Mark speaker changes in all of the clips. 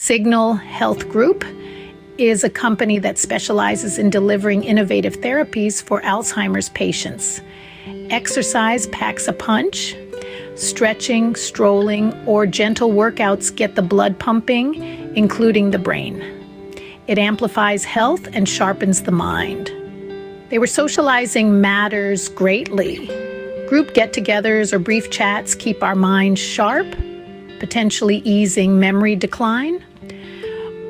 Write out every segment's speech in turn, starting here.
Speaker 1: Signal Health Group is a company that specializes in delivering innovative therapies for Alzheimer's patients. Exercise packs a punch. Stretching, strolling, or gentle workouts get the blood pumping, including the brain. It amplifies health and sharpens the mind. They were socializing matters greatly. Group get-togethers or brief chats keep our minds sharp, potentially easing memory decline.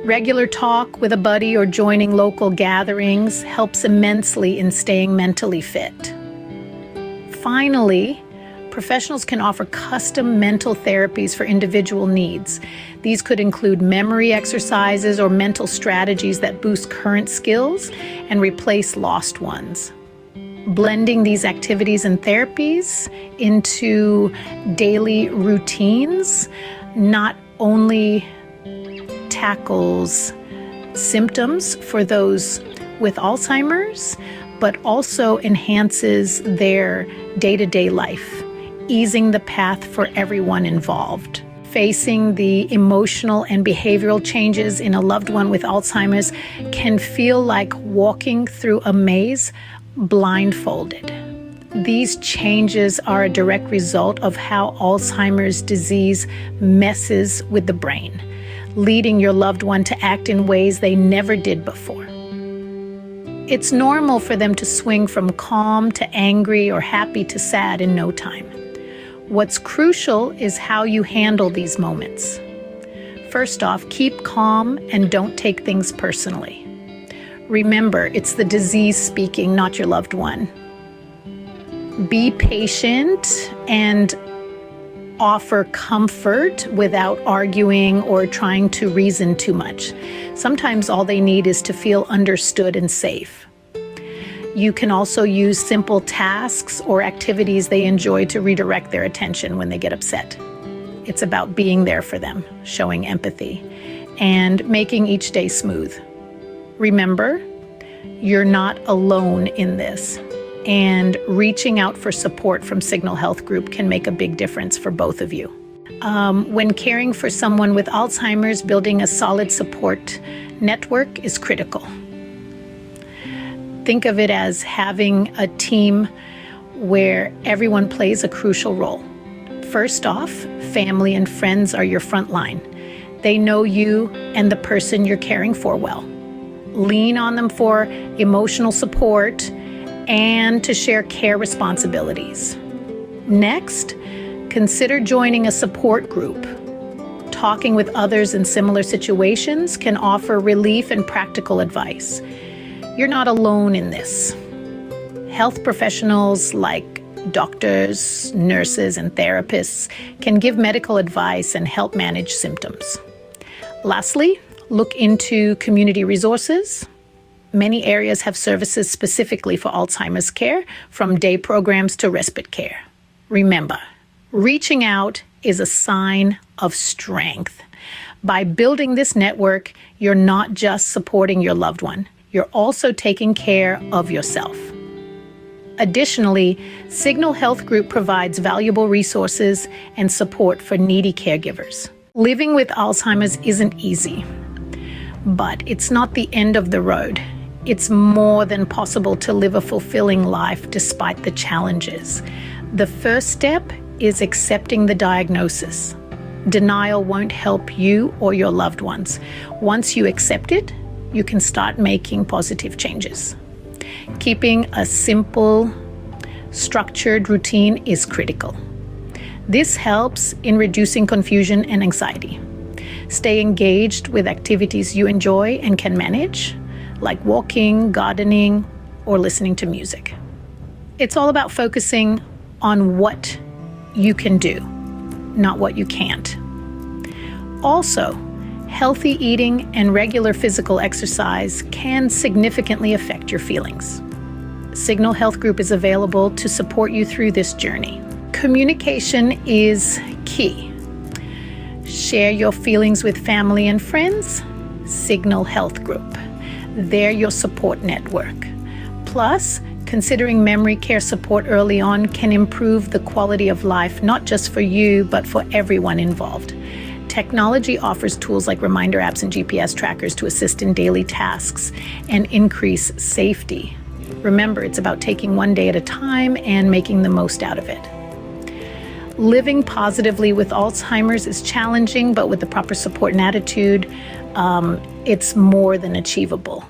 Speaker 1: Regular talk with a buddy or joining local gatherings helps immensely in staying mentally fit. Finally, professionals can offer custom mental therapies for individual needs. These could include memory exercises or mental strategies that boost current skills and replace lost ones. Blending these activities and therapies into daily routines not only tackles symptoms for those with Alzheimer's, but also enhances their day-to-day life, easing the path for everyone involved. Facing the emotional and behavioral changes in a loved one with Alzheimer's can feel like walking through a maze blindfolded. These changes are a direct result of how Alzheimer's disease messes with the brain, leading your loved one to act in ways they never did before. It's normal for them to swing from calm to angry or happy to sad in no time. What's crucial is how you handle these moments. First off, keep calm and don't take things personally. Remember, it's the disease speaking, not your loved one. Be patient and offer comfort without arguing or trying to reason too much. Sometimes all they need is to feel understood and safe. You can also use simple tasks or activities they enjoy to redirect their attention when they get upset. It's about being there for them, showing empathy, and making each day smooth. Remember, you're not alone in this, and reaching out for support from Signal Health Group can make a big difference for both of you. When caring for someone with Alzheimer's, building a solid support network is critical. Think of it as having a team where everyone plays a crucial role. First off, family and friends are your front line. They know you and the person you're caring for well. Lean on them for emotional support and to share care responsibilities. Next, consider joining a support group. Talking with others in similar situations can offer relief and practical advice. You're not alone in this. Health professionals like doctors, nurses, and therapists can give medical advice and help manage symptoms. Lastly, look into community resources. Many areas have services specifically for Alzheimer's care, from day programs to respite care. Remember, reaching out is a sign of strength. By building this network, you're not just supporting your loved one, you're also taking care of yourself. Additionally, Signal Health Group provides valuable resources and support for needy caregivers. Living with Alzheimer's isn't easy, but it's not the end of the road. It's more than possible to live a fulfilling life despite the challenges. The first step is accepting the diagnosis. Denial won't help you or your loved ones. Once you accept it, you can start making positive changes. Keeping a simple, structured routine is critical. This helps in reducing confusion and anxiety. Stay engaged with activities you enjoy and can manage, like walking, gardening, or listening to music. It's all about focusing on what you can do, not what you can't. Also, healthy eating and regular physical exercise can significantly affect your feelings. Signal Health Group is available to support you through this journey. Communication is key. Share your feelings with family and friends. Signal Health Group. They're your support network. Plus, considering memory care support early on can improve the quality of life, not just for you, but for everyone involved. Technology offers tools like reminder apps and GPS trackers to assist in daily tasks and increase safety. Remember, it's about taking one day at a time and making the most out of it. Living positively with Alzheimer's is challenging, but with the proper support and attitude, it's more than achievable.